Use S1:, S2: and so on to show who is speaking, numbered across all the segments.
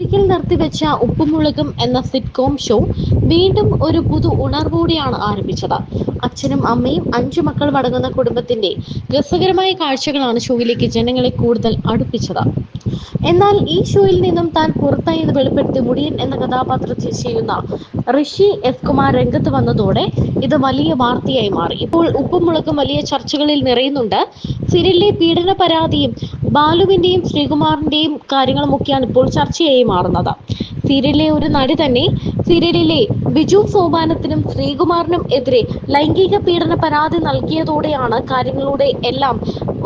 S1: ഒരിക്കൽ നിർത്തിവെച്ച ഉപ്പുമുളകും എന്ന sitcom show വീണ്ടും ഒരു പുതു ഉണർവോടെയാണ് ആരംഭിച്ചത്. അച്ഛനും അമ്മയും 5 മക്കളും അടങ്ങുന്ന കുടുംബത്തിന്റെ രസകരമായ കാഴ്ചകളാണ് ഷോയിലേക്ക് ജനങ്ങളെ കൂടുതൽ അടുപ്പിച്ചത്. എന്നാൽ ഈ ഷോയിൽ നിന്നും താൻ പുറത്തായി എന്ന് വെളിപ്പെടുത്തി മുടിയൻ എന്ന കഥാപാത്രത്തെ ചെയ്യുന്ന ഋഷി എസ് കുമാർ രംഗത്ത് വന്നതോടെ ഇത് വലിയ വാർത്തയായി മാറി. ഇപ്പോൾ ഉപ്പുമുളകും വലിയ ചർച്ചകളിൽ നിറയുന്നുണ്ട്. സീരിയലിലെ പീഡന പരാതിയും ബാലുവിന്റെയും ശ്രീകുമാറിന്റെയും കാര്യങ്ങളുമൊക്കെയാണ് ഇപ്പോൾ ചർച്ചയായി മാറുന്നത്. സീരിയലിലെ ഒരു നടി തന്നെ സീരിയലിലെ ബിജു സോപാനത്തിനും ശ്രീകുമാറിനും എതിരെ ലൈംഗിക പീഡന പരാതി നൽകിയതോടെയാണ് കാര്യങ്ങളുടെ എല്ലാം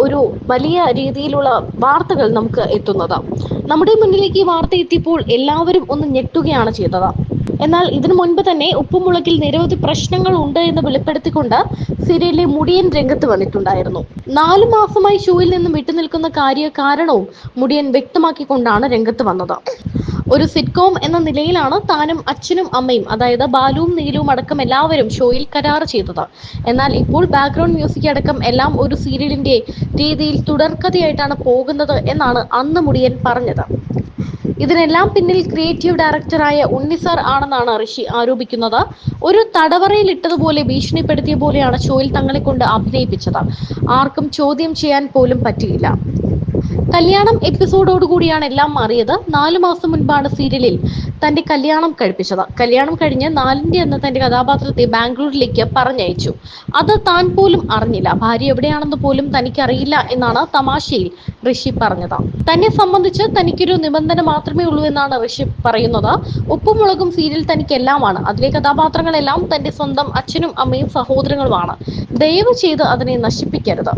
S1: ഒരു വലിയ രീതിയിലുള്ള വാർത്തകൾ നമുക്ക് എത്തുന്നത്. നമ്മുടെ മുന്നിലേക്ക് ഈ വാർത്ത എത്തിയപ്പോൾ എല്ലാവരും ഒന്ന് ഞെട്ടുകയാണ് ചെയ്തത്. എന്നാൽ ഇതിനു മുൻപ് തന്നെ ഉപ്പുമുളകിൽ നിരവധി പ്രശ്നങ്ങൾ ഉണ്ട് എന്ന് വെളിപ്പെടുത്തിക്കൊണ്ട് സീരിയലിലെ മുടിയൻ രംഗത്ത് വന്നിട്ടുണ്ടായിരുന്നു. 4 മാസമായി ഷോയിൽ നിന്നും വിട്ടുനിൽക്കുന്ന കാരണവും മുടിയൻ വ്യക്തമാക്കിക്കൊണ്ടാണ് രംഗത്ത് വന്നത്. ഒരു സിറ്റ്കോം എന്ന നിലയിലാണ് താനും അച്ഛനും അമ്മയും, അതായത് ബാലുവും നീലുവും അടക്കം എല്ലാവരും ഷോയിൽ കരാർ ചെയ്തത്. എന്നാൽ ഇപ്പോൾ ബാക്ക്ഗ്രൗണ്ട് മ്യൂസിക് അടക്കം എല്ലാം ഒരു സീരിയലിന്റെ രീതിയിൽ തുടർക്കഥയായിട്ടാണ് പോകുന്നത് എന്നാണ് അന്ന് മുടിയൻ പറഞ്ഞത്. ഇതിനെല്ലാം പിന്നിൽ ക്രിയേറ്റീവ് ഡയറക്ടറായ ഉണ്ണിസാർ ആണെന്നാണ് ഋഷി ആരോപിക്കുന്നത്. ഒരു തടവറയിൽ ഇട്ടതുപോലെ ഭീഷണിപ്പെടുത്തിയ പോലെയാണ് ഷോയിൽ തങ്ങളെ കൊണ്ട് അഭിനയിപ്പിച്ചത്. ആർക്കും ചോദ്യം ചെയ്യാൻ പോലും പറ്റിയില്ല. കല്യാണം എപ്പിസോഡോടുകൂടിയാണ് എല്ലാം മാറിയത്. 4 മാസം മുൻപാണ് സീരിയലിൽ തന്റെ കല്യാണം കഴിപ്പിച്ചത്. കല്യാണം കഴിഞ്ഞ് 4ന്റെ അന്ന് തന്റെ കഥാപാത്രത്തെ ബാംഗ്ലൂരിലേക്ക് പറഞ്ഞയച്ചു. അത് താൻ പോലും അറിഞ്ഞില്ല. ഭാര്യ എവിടെയാണെന്ന് പോലും തനിക്കറിയില്ല എന്നാണ് തമാശയിൽ ഋഷി പറഞ്ഞത്. തന്നെ സംബന്ധിച്ച് തനിക്കൊരു നിബന്ധന മാത്രമേ ഉള്ളൂ എന്നാണ് ഋഷി പറയുന്നത്. ഉപ്പുമുളകും സീരിയൽ തനിക്ക് എല്ലാമാണ്. അതിലെ കഥാപാത്രങ്ങളെല്ലാം തന്റെ സ്വന്തം അച്ഛനും അമ്മയും സഹോദരങ്ങളുമാണ്. ദയവ് ചെയ്ത് അതിനെ നശിപ്പിക്കരുത്.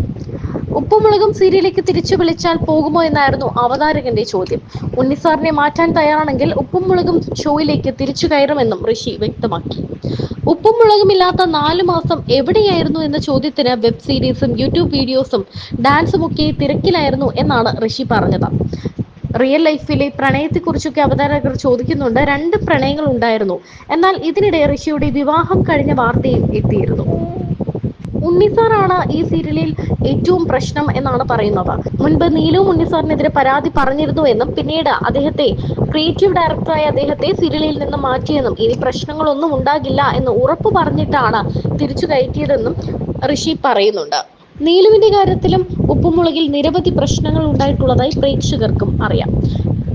S1: ഉപ്പുമുളകും സീരിയലിലേക്ക് തിരിച്ചു വിളിച്ചാൽ പോകുമോ എന്നായിരുന്നു അവതാരകന്റെ ചോദ്യം. ഉണ്ണിസാറിനെ മാറ്റാൻ തയ്യാറാണെങ്കിൽ ഉപ്പുമുളകും ഷോയിലേക്ക് തിരിച്ചു കയറുമെന്നും ഋഷി വ്യക്തമാക്കി. ഉപ്പുമുളകുമില്ലാത്ത 4 മാസം എവിടെയായിരുന്നു എന്ന ചോദ്യത്തിന് വെബ് സീരീസും യൂട്യൂബ് വീഡിയോസും ഡാൻസും ഒക്കെ തിരക്കിലായിരുന്നു എന്നാണ് ഋഷി പറഞ്ഞത്. റിയൽ ലൈഫിലെ പ്രണയത്തെക്കുറിച്ചൊക്കെ അവതാരകർ ചോദിക്കുന്നുണ്ട്. 2 പ്രണയങ്ങൾ ഉണ്ടായിരുന്നു. എന്നാൽ ഇതിനിടെ ഋഷിയുടെ വിവാഹം കഴിഞ്ഞ വാർത്തയും എത്തിയിരുന്നു. ഉണ്ണിസാറാണ് ഈ സീരിയലിൽ ഏറ്റവും പ്രശ്നം എന്നാണ് പറയുന്നത്. മുൻപ് നീലുവും ഉണ്ണിസാറിനെതിരെ പരാതി പറഞ്ഞിരുന്നു എന്നും പിന്നീട് അദ്ദേഹത്തെ ക്രിയേറ്റീവ് ഡയറക്ടറായ അദ്ദേഹത്തെ സീരിയലിൽ നിന്ന് മാറ്റിയെന്നും ഇനി പ്രശ്നങ്ങളൊന്നും ഉണ്ടാകില്ല എന്ന് ഉറപ്പു പറഞ്ഞിട്ടാണ് തിരിച്ചു കയറ്റിയതെന്നും ഋഷി പറയുന്നുണ്ട്. നീലുവിന്റെ കാര്യത്തിലും ഉപ്പുമുളകിൽ നിരവധി പ്രശ്നങ്ങൾ ഉണ്ടായിട്ടുള്ളതായി പ്രേക്ഷകർക്കും അറിയാം.